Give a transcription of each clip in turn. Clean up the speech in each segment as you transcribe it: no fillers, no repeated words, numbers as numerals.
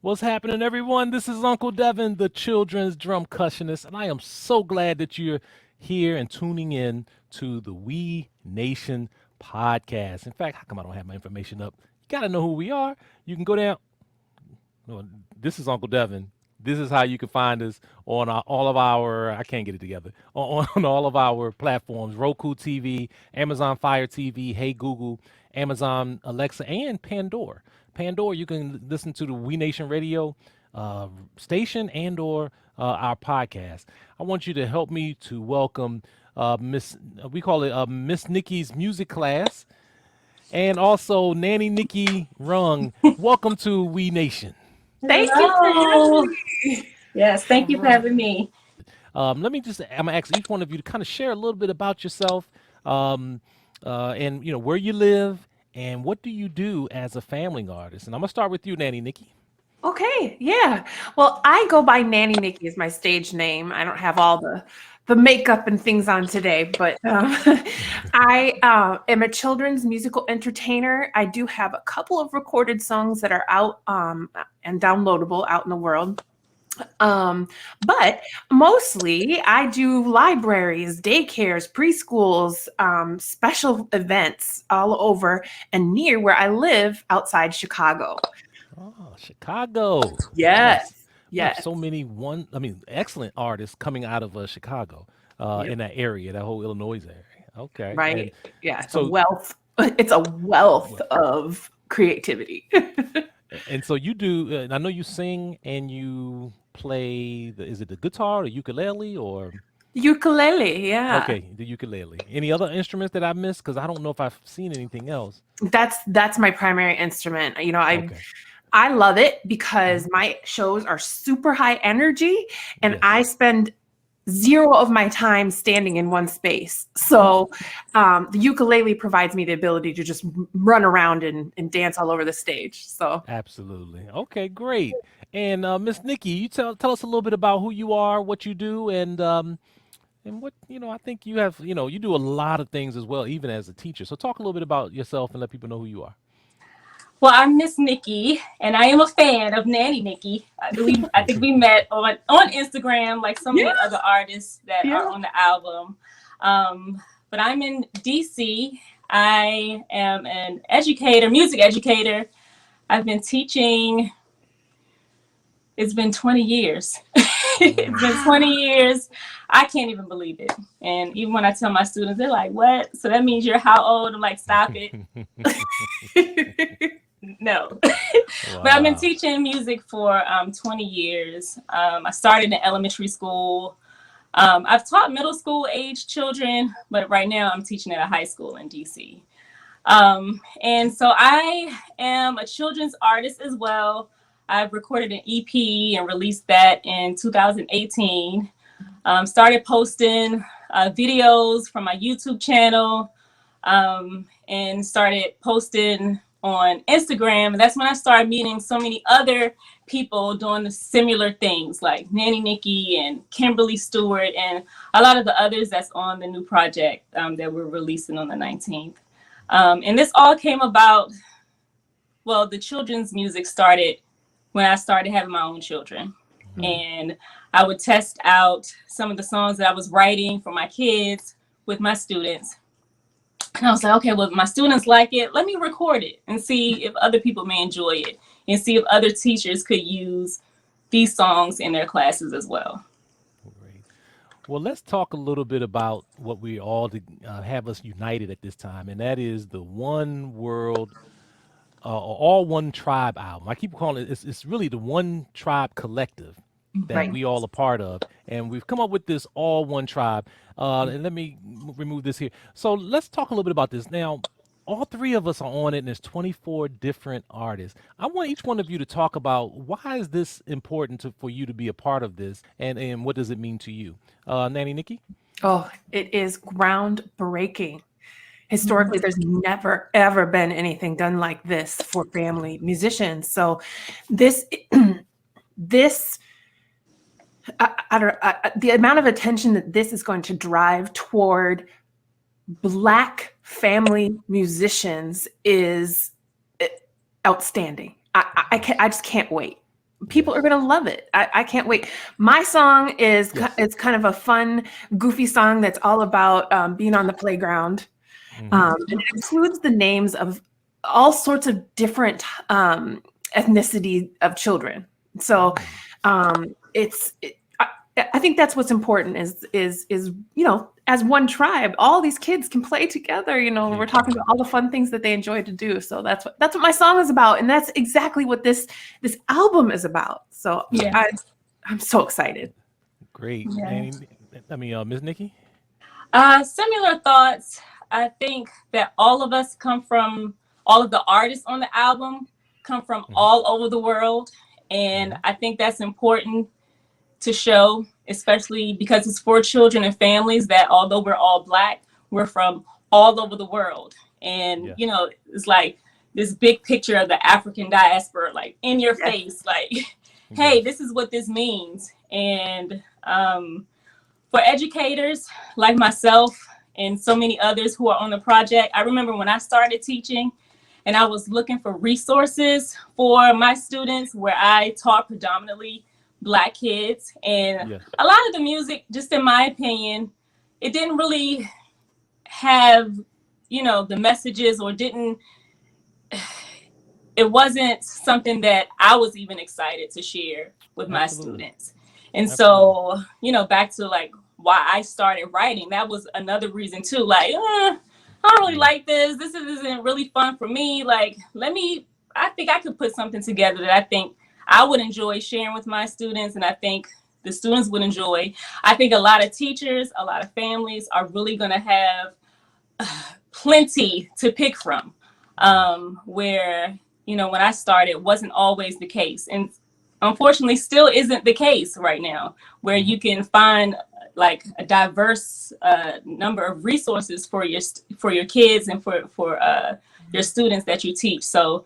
What's happening, everyone? This is Uncle Devin, the children's drum cushionist, and I am so glad that you're here and tuning in to the We Nation podcast. In fact, how come I don't have my information up? You got to know who we are. You can go down. No, this is Uncle Devin. This is how you can find us on all of our. I can't get it together on all of our platforms: Roku TV, Amazon Fire TV, Hey Google, Amazon Alexa, and Pandora. Pandora, you can listen to the We Nation Radio station and/or our podcast. I want you to help me to welcome Miss. We call it Miss Nikki's music class, and also Nanny Nikki Rung. Welcome to We Nation. Thank you for Hello. having me. Yes, All thank you for right. having me. Let me just, I'm gonna ask each one of you to kind of share a little bit about yourself, and where you live and what do you do as a family artist. And I'm gonna start with you, Nanny Nikki. Okay, yeah. Well, I go by Nanny Nikki as my stage name. I don't have all the makeup and things on today, but I am a children's musical entertainer. I do have a couple of recorded songs that are out and downloadable out in the world. Um, but mostly I do libraries, daycares, preschools, special events all over and near where I live outside Chicago. Oh, Chicago. Nice. Yes, We have so yes, many excellent artists coming out of Chicago, yep, in that area, that whole Illinois area. Okay. And right. Yeah, it's a so, wealth. It's a wealth well, of creativity. and so you do, I know you sing and you play is it the guitar or ukulele or? Ukulele, yeah. Okay, the ukulele. Any other instruments that I missed? Because I don't know if I've seen anything else. That's my primary instrument. Okay. I love it Hmm. because my shows are super high energy and I Yes. spend zero of my time standing in one space. So the ukulele provides me the ability to just run around and dance all over the stage. So Absolutely. Okay, great. And Miss Nikki, you tell us a little bit about who you are, what you do, and what I think you have. You do a lot of things as well, even as a teacher. So talk a little bit about yourself and let people know who you are. Well, I'm Miss Nikki, and I am a fan of Nanny Nikki. I think we met on Instagram, like so yeah, many other artists that are yeah. on the album. But I'm in DC. I am an educator, music educator. I've been teaching. It's been 20 years. It's been Mm. 20 Wow. years. I can't even believe it. And even when I tell my students, they're like, "What? So that means you're how old?" I'm like, "Stop it." No. But I've been Wow. teaching music for 20 years. I started in elementary school. I've taught middle school age children, but right now I'm teaching at a high school in DC. And so I am a children's artist as well. I've recorded an EP and released that in 2018. Started posting videos from my YouTube channel, and started posting on Instagram. And that's when I started meeting so many other people doing the similar things like Nanny Nikki and Kimberly Stewart and a lot of the others that's on the new project that we're releasing on the 19th. And this all came about, well, the children's music started when I started having my own children. Hmm. And I would test out some of the songs that I was writing for my kids with my students. And I was like, okay, well, if my students like it, let me record it and see if other people may enjoy it and see if other teachers could use these songs in their classes as well. Great. Well, let's talk a little bit about what we all have us united at this time, and that is the One World, All One Tribe album. I keep calling it. It's really the One Tribe Collective that Right. Mhm. we all a part of, and we've come up with this All One Tribe. And let me remove this here. So let's talk a little bit about this now. All three of us are on it, and there's 24 different artists. I want each one of you to talk about why is this important for you to be a part of this, and what does it mean to you, Nanny Nikki? Oh, it is groundbreaking. Historically, Mhm. there's never ever been anything done like this for family musicians. So this this I don't the amount of attention that this is going to drive toward Black family musicians is outstanding. I Yes. just can't wait. people are Yes. going to love it. I can't wait. My song is Yes. it's kind of a fun, goofy song that's all about being on the playground. Hmm. And it includes the names of all sorts of different ethnicity of children. So Mm. I think that's what's important is as one tribe, all these kids can play together. We're talking about Exactly. all the fun things that they enjoy to do. So that's what my song is about, and that's exactly what this album is about. So Yeah. I'm so excited. Great. Yeah. Nanny, I mean, Miss Nikki? Similar thoughts. I think that all of us come from, all of the artists on the album come from Hmm. all over the world. And Hmm. I think that's important to show, especially because it's for children and families, that although we're all Black, we're from all over the world. And, Yes. it's like this big picture of the African diaspora, like in your Yes. face, like, hey, Yes. this is what this means. And for educators like myself and so many others who are on the project, I remember when I started teaching and I was looking for resources for my students where I taught predominantly Black kids. And Yes. a lot of the music, just in my opinion, it didn't really have, the messages, or it wasn't something that I was even excited to share with my Absolutely. students. And Absolutely. so, back to like why I started writing, that was another reason too. Like, I don't really Yeah. like this. This isn't really fun for me. Like, I think I could put something together that I think I would enjoy sharing with my students. And I think the students would enjoy. I think a lot of teachers, a lot of families are really going to have plenty to pick from, Yes. where when I started wasn't always the case, and unfortunately still isn't the case right now, where Hmm. you can find like a diverse number of resources for your kids and for your students that you teach. So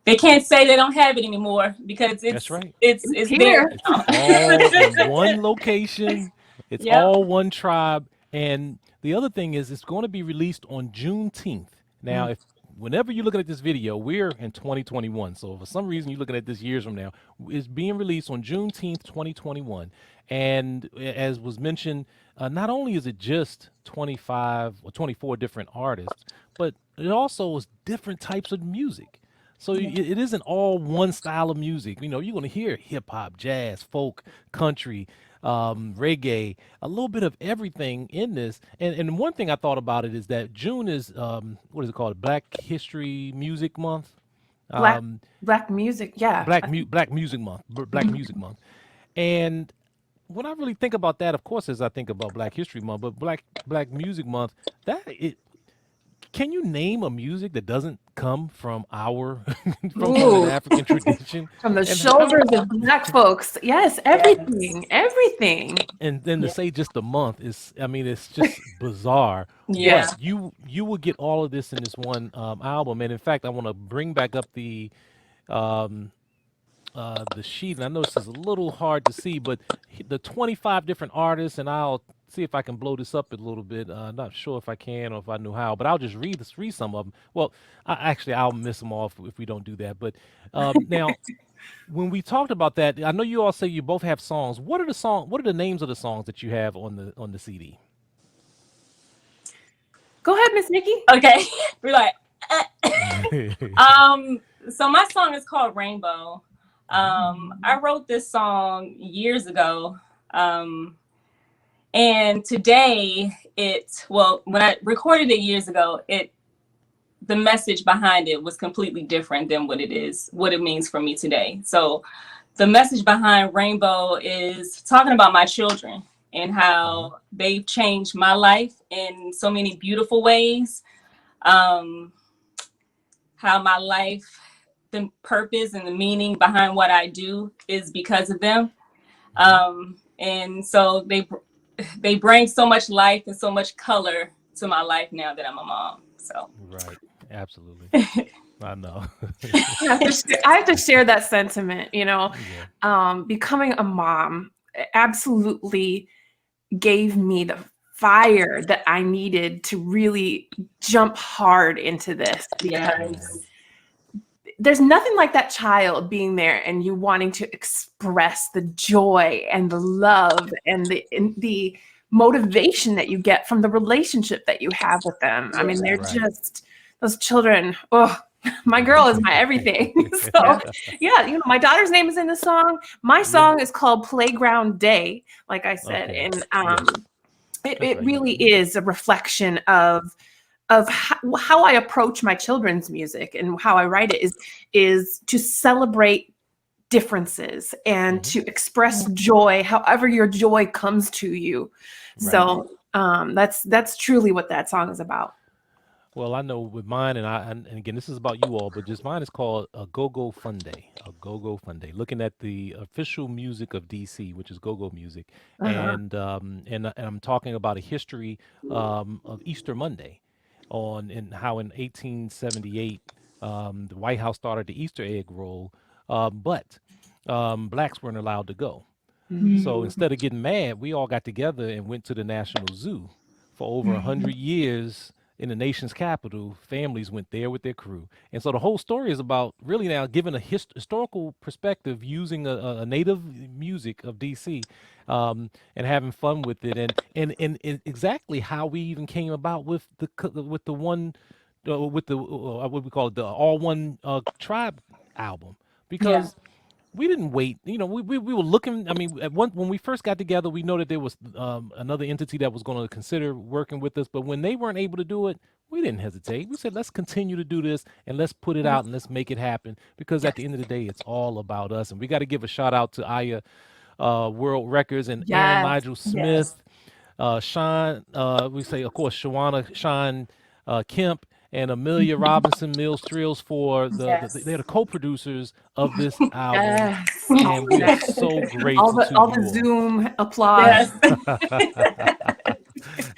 they can't say they don't have it anymore, because That's it's right. it's It's it's there here. It's now. all in one location. It's Yep. all one tribe. And the other thing is, it's going to be released on Juneteenth. Now, if whenever you're looking at this video, we're in 2021. So for some reason you're looking at this years from now, it's being released on Juneteenth, 2021. And as was mentioned, not only is it just 25 or 24 different artists, but it also is different types of music. So it isn't all one style of music. You're going to hear hip hop, jazz, folk, country, reggae, a little bit of everything in this. And one thing I thought about it is that June is what is it called? Black History Music Month. Black Um, black music. Yeah. Black Music Month. Black Music Month. And when I really think about that, of course, as I think about Black History Month, but Black Music Month, that it can you name a music that doesn't come from our from an Ooh, African tradition? from the And how shoulders of Black folks. Yes, Yes. everything. and then to Yeah. say just a month is, I mean, it's just bizarre. Yeah. But Yes. you will get all of this in this one album. And in fact, I want to bring back up um, the sheet. And I know this is a little hard to see, but the 25 different artists, and I'll see if I can blow this up a little bit. Not sure if I can or if I knew how, but I'll just read some of them. Well, actually, I'll miss them all if we don't do that. But now, when we talked about that, I know you all say you both have songs. What are the names of the songs that you have on the CD? Go ahead, Miss Nikki. Okay. We're like, so my song is called Rainbow. I wrote this song years ago. And today when I recorded it years ago, the message behind it was completely different than what it means for me today. So the message behind Rainbow is talking about my children and Hmm. how they've changed my life in so many beautiful ways. Um, how my life, the purpose and the meaning behind what I do is because of them. Hmm. And so they bring so much life and so much color to my life now that I'm a mom. So Right. Absolutely. I know. I have to share that sentiment. Yeah. Becoming a mom absolutely gave me the fire that I needed to really jump hard into this, because Hmm. yes. there's nothing like that child being there and you wanting to express the joy and the love and the motivation that you get from the relationship that you have with them. I mean, they're Right. just those children. Oh, my girl is my everything. So yeah, you know, my daughter's name is in the song. My song is called Playground Day, like I said. Okay. And Yes. it right. really is a reflection of how I approach my children's music and how I write it is to celebrate differences and to express joy, however your joy comes to you. So that's truly what that song is about. Well, I know with mine, and again, this is about you all, but just mine is called a Go-Go Fun Day. A Go-Go Fun Day. Looking at the official music of DC, which is go-go music, Uh-huh. and I'm talking about a history of Easter Monday, and how in 1878 the White House started the Easter egg roll, but blacks weren't allowed to go. So instead of getting mad, we all got together and went to the National Zoo. For over 100 years in the nation's capital, families went there with their crew. And so the whole story is about really now giving a historical perspective using a native music of DC, and having fun with it. And exactly how we even came about with with the one, with the, what we call it, the All One Tribe album. Yeah. Because we didn't wait. You know, we were looking. I mean, when we first got together, we know that there was another entity that was going to consider working with us. But when they weren't able to do it, we didn't hesitate. We said, let's continue to do this and let's put it out and let's make it happen. Because at the end of the day, it's all about us. And we got to give a shout out to Aya World Records and Aaron Yes. Nigel Smith, Sean. We say, of course, Shawana Sean Kemp and Amelia Robinson Mills Trills for they're the co-producers of this album, Yes. and we are so grateful to All you the all. Zoom applause.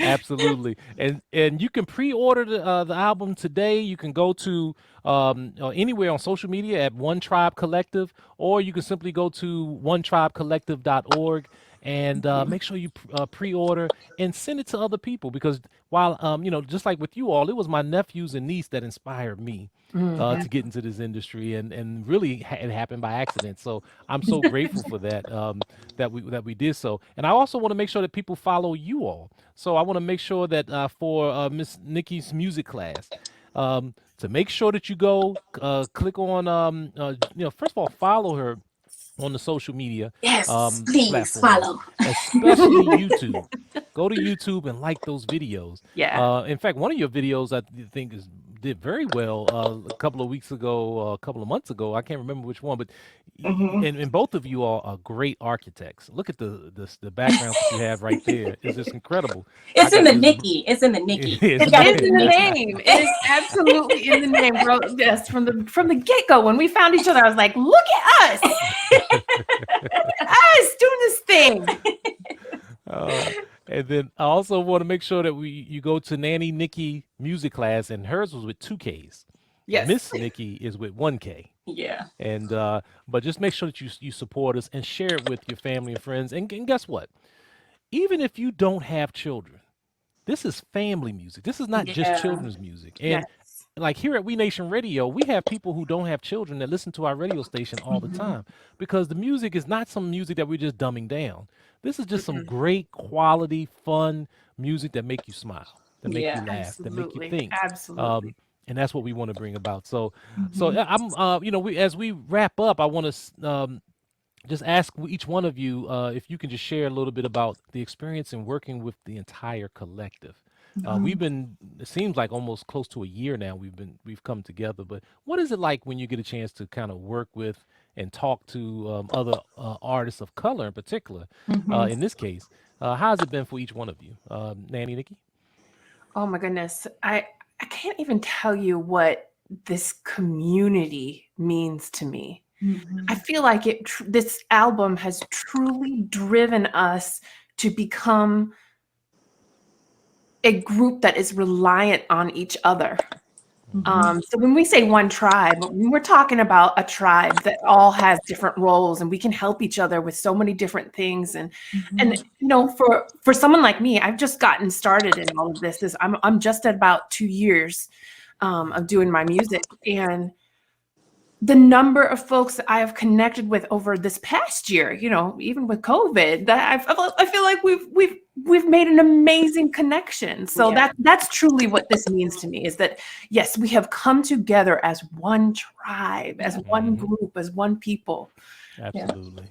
Absolutely, and you can pre-order the album today. You can go to anywhere on social media at One Tribe Collective, or you can simply go to onetribecollective.org and make sure you pre-order and send it to other people. Because while you know, just like with you all, it was my nephews and niece that inspired me to get into this industry, and really it happened by accident. So I'm so grateful for that, that we did so. And I also want to make sure that people follow you all. So I want to make sure that for Miss Nikki's music class, to make sure that you go click on you know, first of all, follow her on the social media Yes, please platforms, follow. especially YouTube. Go to YouTube and like those videos. Yeah. In fact, one of your videos I think did very well a couple of weeks ago, a couple of months ago. I can't remember which one, but and both of you are great architects. Look at the backgrounds that you have right there. It's just incredible. I It's in got the this. Nikki. It's in the Nikki. It's It It gotta is be in the Nikki. name. It is absolutely in the name, bro. Yes, from the get-go, when we found each other, I was like, look at us. Look at us doing this thing. And then I also want to make sure that you go to Nanny Nikki music class, and hers was with 2Ks. Yes. Miss Nikki is with 1K. Yeah. And but just make sure that you support us and share it with your family and friends. And guess what? Even if you don't have children, this is family music. This is not just Yeah. children's music. And Yes. like here at We Nation Radio, we have people who don't have children that listen to our radio station all the time, because the music is not some music that we're just dumbing down. This is just some great quality, fun music that make you smile, that make Yeah. you laugh, that make you Absolutely. think. Absolutely. And that's what we want to bring about. So yeah, I'm you know, as we wrap up, I want to just ask each one of you if you can just share a little bit about the experience in working with the entire collective. We've been, it seems like almost close to a year now. We've come together. But what is it like when you get a chance to kind of work with and talk to other artists of color in particular? In this case, how has it been for each one of you, Nanny Nikki? Oh my goodness. I can't even tell you what this community means to me. I feel like this album has truly driven us to become a group that is reliant on each other. So when we say one tribe, we're talking about a tribe that all has different roles, and we can help each other with so many different things. And you know, for someone like me, I've just gotten started in all of this. I'm just at about 2 years of doing my music, and the number of folks that I have connected with over this past year, you know, even with COVID, that I feel like we've made an amazing connection. So that's truly what this means to me, is that yes, we have come together as one tribe, as one group, as one people. Absolutely.